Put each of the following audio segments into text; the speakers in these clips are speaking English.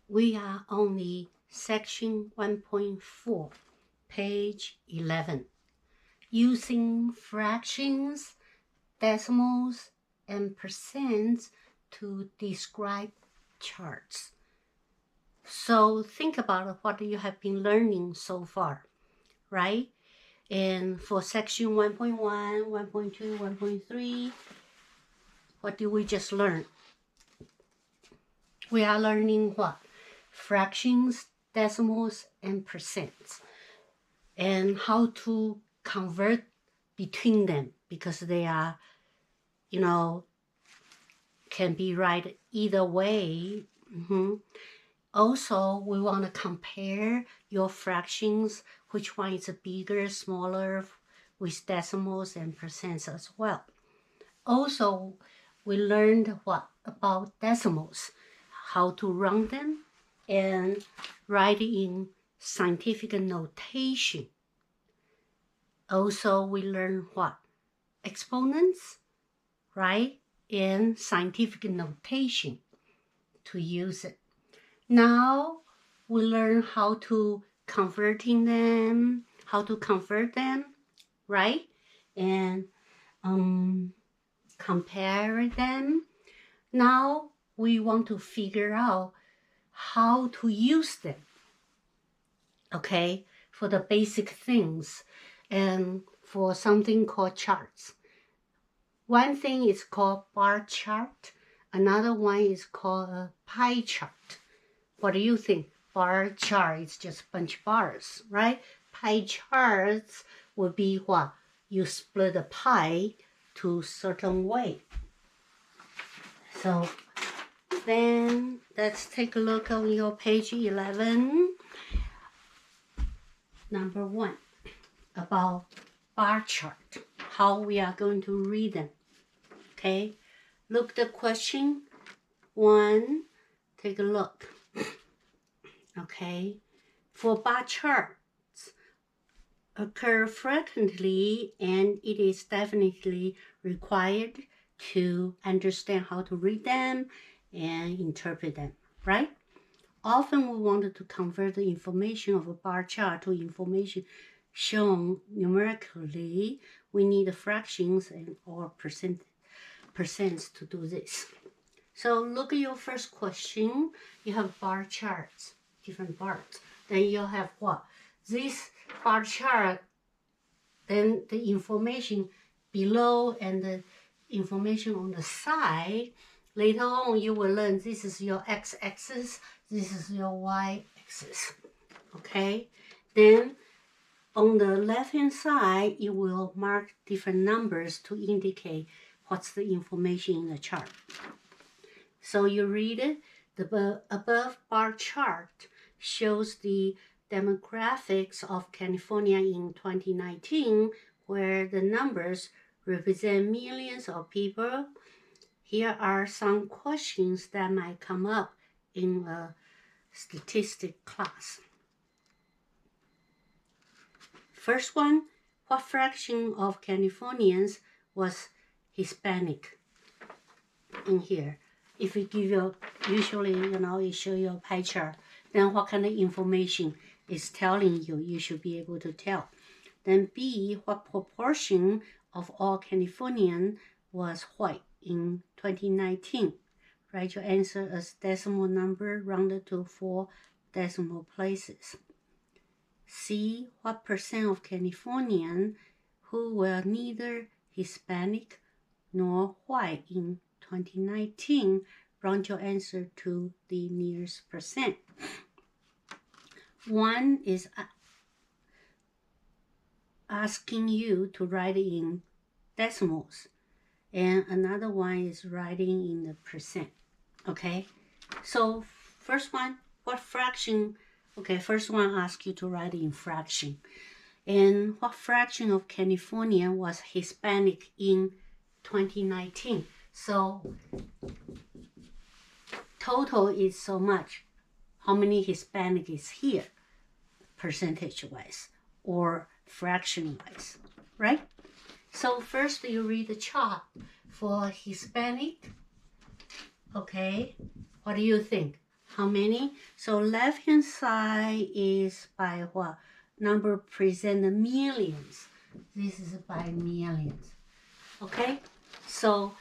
We are on the section 1.4, page 11. Using fractions, decimals, and percents to describe charts. So think about what you have been learning so far, right? And for section 1.1, 1.2, 1.3, what did we just learn? We are learning what? Fractions, decimals, and percents. And how to convert between them because they are, can be right either way. Also, we want to compare your fractions, which one is bigger, smaller, with decimals and percents as well. Also, we learned what about decimals, how to round them, and write in scientific notation. Also, we learned what? Exponents, right? And scientific notation to use it. Now, we learn how to convert them, right? And compare them. Now, we want to figure out how to use them, okay, for the basic things and for something called charts. One thing is called bar chart. Another one is called a pie chart. What do you think? Bar chart is just a bunch of bars, right? Pie charts would be what? You split a pie to a certain way. So then let's take a look on your page 11. Number 1, about bar chart, how we are going to read them. Okay, look the question 1, take a look. Okay, for bar charts occur frequently and it is definitely required to understand how to read them and interpret them, right? Often we wanted to convert the information of a bar chart to information shown numerically. We need fractions and or percents to do this. So look at your first question. You have bar charts, different bars. Then you have what? This bar chart, then the information below and the information on the side. Later on, you will learn this is your x-axis, this is your y-axis, okay? Then on the left-hand side, you will mark different numbers to indicate what's the information in the chart. So you read it. The above bar chart shows the demographics of California in 2019, where the numbers represent millions of people. Here are some questions that might come up in a statistics class. First one, what fraction of Californians was Hispanic in here? If we give you, usually, it show you a pie chart, then what kind of information is telling you? You should be able to tell. Then B, what proportion of all Californians was white in 2019? Write your answer as decimal number rounded to 4 decimal places. C, what percent of Californians who were neither Hispanic nor white in 2019? Round your answer to the nearest percent. One is asking you to write in decimals, and another one is writing in the percent. Okay, so first one, what fraction? Okay, first one asks you to write in fraction. And what fraction of California was Hispanic in 2019? So total is so much. How many Hispanic is here, percentage-wise or fraction-wise, right? So first you read the chart for Hispanic. Okay, what do you think? how many? So left-hand side is by what? Number present millions. This is by millions. Okay? So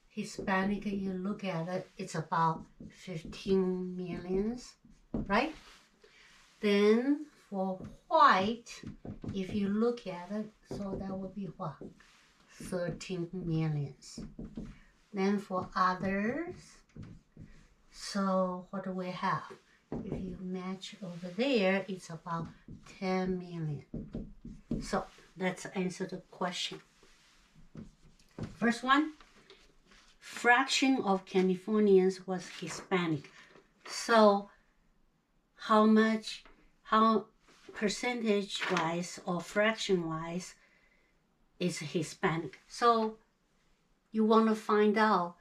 Hispanic, you look at it, it's about 15 millions, right? Then for white, if you look at it, so that would be what? 13 millions. Then for others, so what do we have? If you match over there, it's about 10 million. So let's answer the question. First one, fraction of Californians was Hispanic. So how percentage-wise or fraction-wise is Hispanic? So you want to find out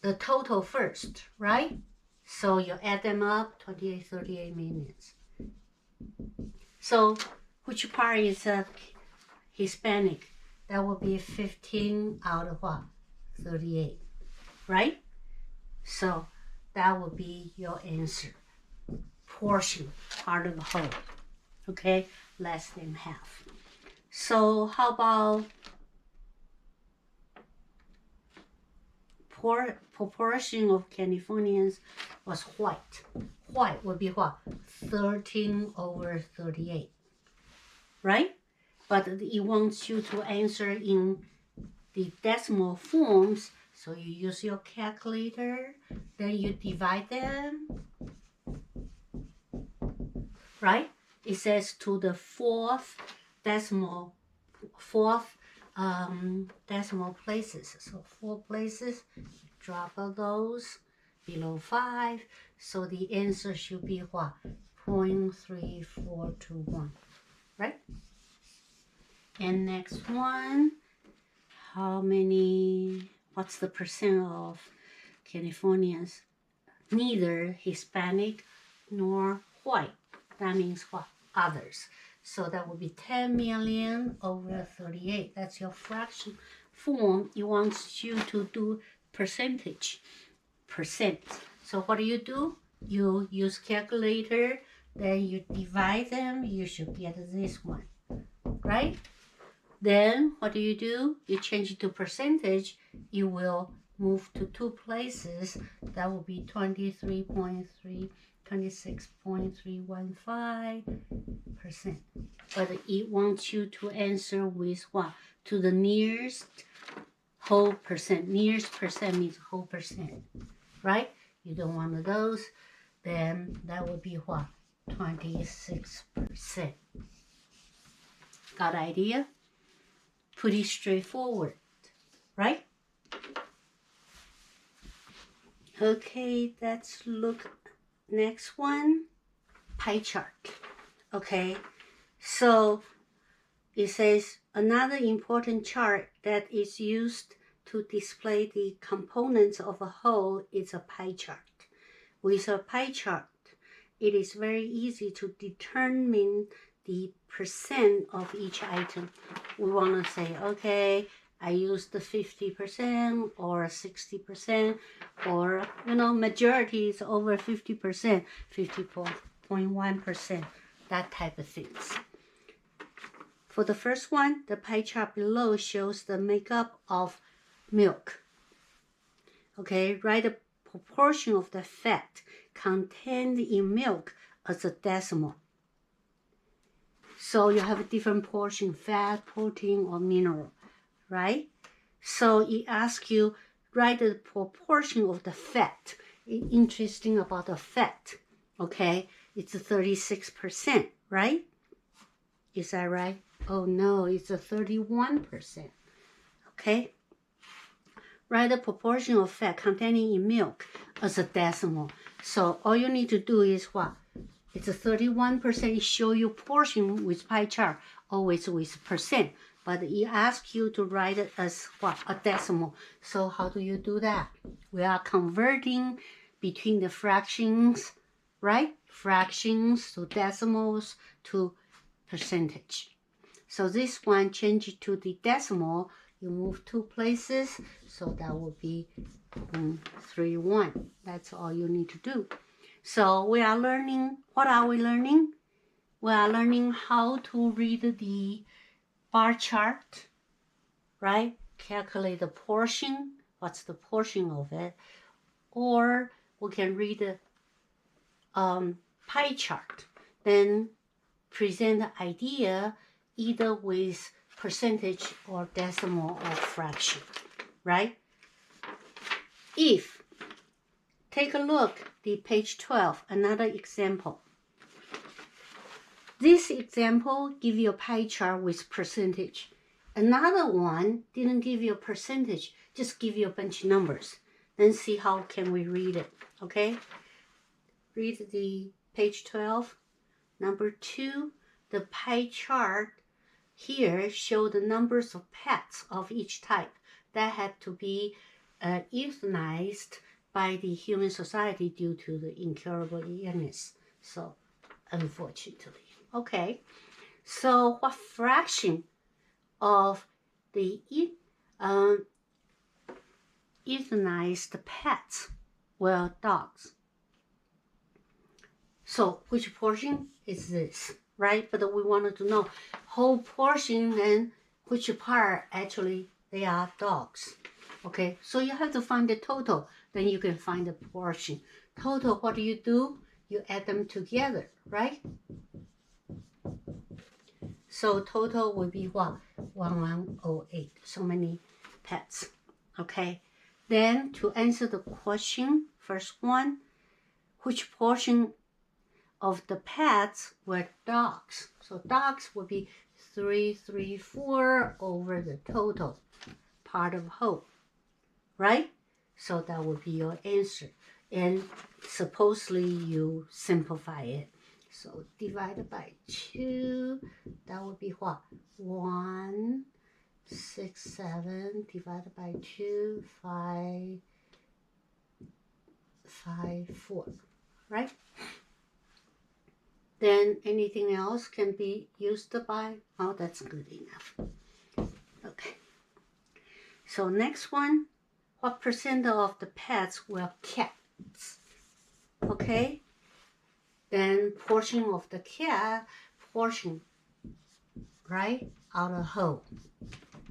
the total first, right? So you add them up, 28, 38 millions. So which part is Hispanic? That would be 15 out of what? 38, right? So that would be your answer. Portion, part of the whole, okay? Less than half. So how about proportion of Californians was white? White would be what? 13 over 38, right? But it wants you to answer in the decimal forms, so you use your calculator, then you divide them, right? It says to the fourth decimal places. So 4 places, drop all those below 5. So the answer should be what? 0.3421, right? And next one, what's the percent of Californians neither Hispanic nor white? That means what? Others. So that would be 10 million over 38. That's your fraction form. It wants you to do percent. So what do? You use calculator, then you divide them. You should get this one, right? Then what do? You change it to percentage. You will move to 2 places. That will be 26.315%. But it wants you to answer with what? To the nearest whole percent. Nearest percent means whole percent, right? You don't want one of those. Then that would be what? 26%. Got an idea? Pretty straightforward, right? Okay, let's look next one, pie chart. Okay, so it says another important chart that is used to display the components of a whole is a pie chart. With a pie chart, it is very easy to determine the percent of each item. We want to say, okay, I used the 50% or 60%, or, majority is over 50%, 50.1%, that type of things. For the first one, the pie chart below shows the makeup of milk. Okay, write the proportion of the fat contained in milk as a decimal. So you have a different portion, fat, protein, or mineral, right? So it asks you, write the proportion of the fat. Interesting about the fat, okay? It's 36%, right? Is that right? Oh no, it's 31%, okay? Write the proportion of fat containing in milk as a decimal. So all you need to do is what? It's 31%. Show you portion with pie chart, always with percent. But it asks you to write it as what? A decimal. So how do you do that? We are converting between the fractions, right? Fractions to decimals to percentage. So this one, change it to the decimal. You move 2 places. So that will be 1.31. That's all you need to do. So we are learning, what are we learning? We are learning how to read the bar chart, right? Calculate the portion, what's the portion of it, or we can read the pie chart, then present the idea either with percentage or decimal or fraction, right? If, take a look, the page 12, another example. This example give you a pie chart with percentage. Another one didn't give you a percentage, just give you a bunch of numbers. Then see how can we read it, okay? Read the page 12. Number 2, the pie chart here show the numbers of pets of each type that have to be euthanized by the human society due to the incurable illness. So, unfortunately. Okay, so what fraction of the euthanized pets were dogs? So which portion is this, right? But we wanted to know whole portion and which part actually they are dogs. Okay, so you have to find the total, then you can find the portion. Total, what do? You add them together, right? So total will be what? 1108, so many pets, okay? Then to answer the question, first one, which portion of the pets were dogs? So dogs would be 334 over the total part of whole, right? So that would be your answer. And supposedly you simplify it. So divided by 2, that would be what? 167 divided by 2, 554, right? Then anything else can be used by, oh, that's good enough. Okay. So next one, what percent of the pets were cats? Okay. Then portion of the cat, portion, right, out of whole.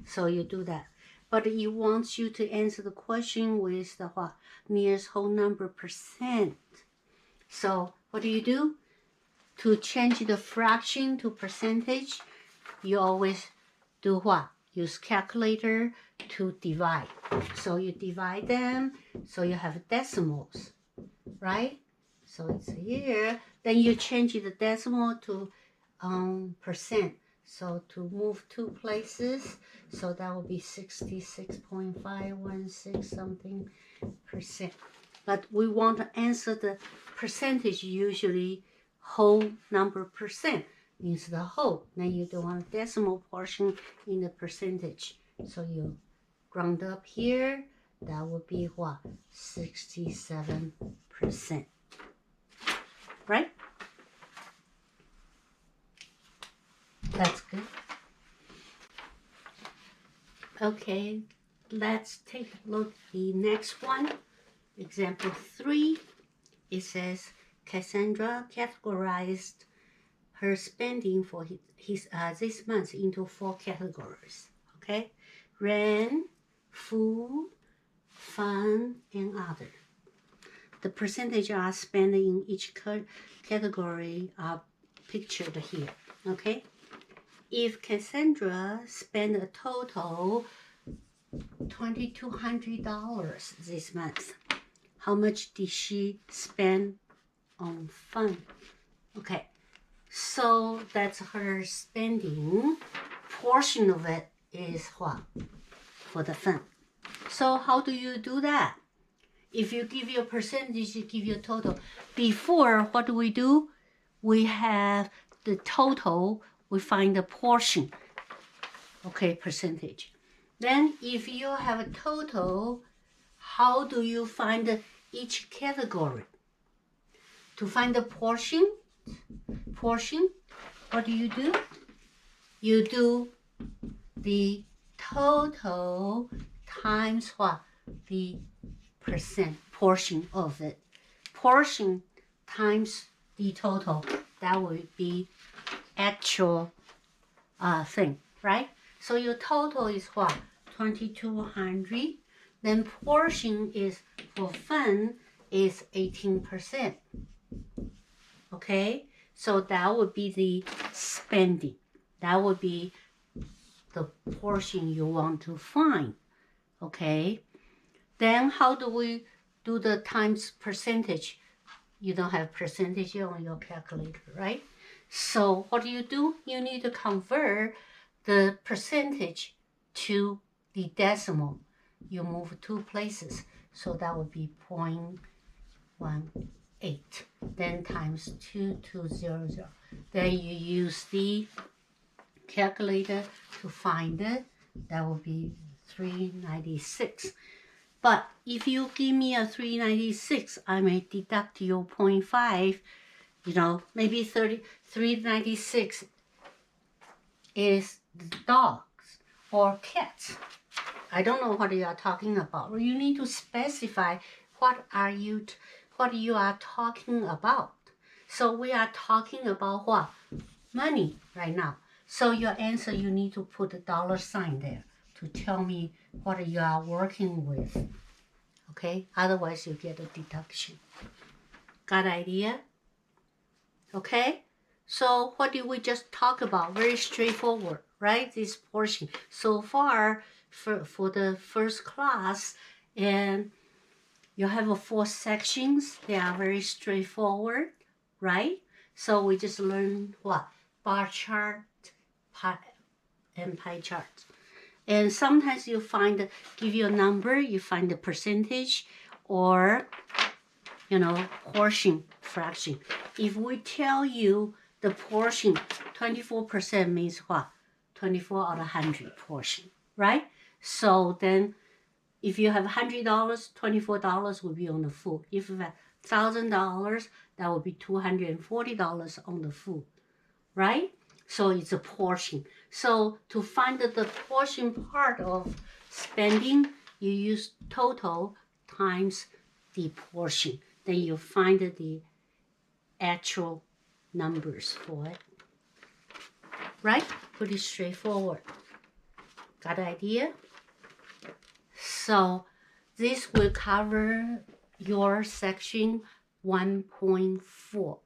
So you do that. But it wants you to answer the question with the what? Nearest whole number percent. So what do? To change the fraction to percentage, you always do what? Use calculator to divide. So you divide them, so you have decimals, right? So it's here. Then you change the decimal to percent. So to move 2 places, so that will be 66.516 something percent. But we want to answer the percentage, usually whole number percent means the whole. Then you don't want a decimal portion in the percentage. So you round up here, that would be what? 67%. Right? That's good. Okay, let's take a look at the next one. Example 3. It says Cassandra categorized her spending for his this month into 4 categories. Okay, rent, food, fun, and other. The percentage are spent in each category are pictured here. Okay, if Cassandra spent a total $2,200 this month, how much did she spend on fun? Okay, so that's her spending. Portion of it is what? For the fun. So how do you do that? If you give you a percentage, you give you a total. Before, what do? We have the total, we find the portion. Okay, percentage. Then if you have a total, how do you find each category? To find the portion, what do? You do the total times what? The percent portion of it. Portion times the total, that would be actual thing, right? So your total is what? 2,200. Then portion is for fun is 18%. Okay, so that would be the spending. That would be the portion you want to find. Okay, then how do we do the times percentage? You don't have percentage on your calculator, right? So what do? You need to convert the percentage to the decimal. You move 2 places, so that would be 0.18. Then times 2200. Then you use the calculator to find it. That would be 396. But if you give me a 396, I may deduct your 0.5, maybe 396 is dogs or cats. I don't know what you are talking about. You need to specify what you are talking about. So we are talking about what? Money right now. So your answer, you need to put a dollar sign there to tell me what you are working with. Okay? Otherwise, you get a deduction. Got idea? Okay? So what did we just talk about? Very straightforward, right? This portion. So far, for the first class, and you have 4 sections. They are very straightforward, right? So we just learned what? Bar chart, and pie chart. And sometimes you give you a number, you find the percentage or, portion, fraction. If we tell you the portion, 24% means what? 24 out of 100 portion, right? So then if you have $100, $24 will be on the food. If you have $1,000, that will be $240 on the food, right? So it's a portion. So to find the portion part of spending, you use total times the portion. Then you find the actual numbers for it. Right? Pretty straightforward. Got the idea? So this will cover your section 1.4.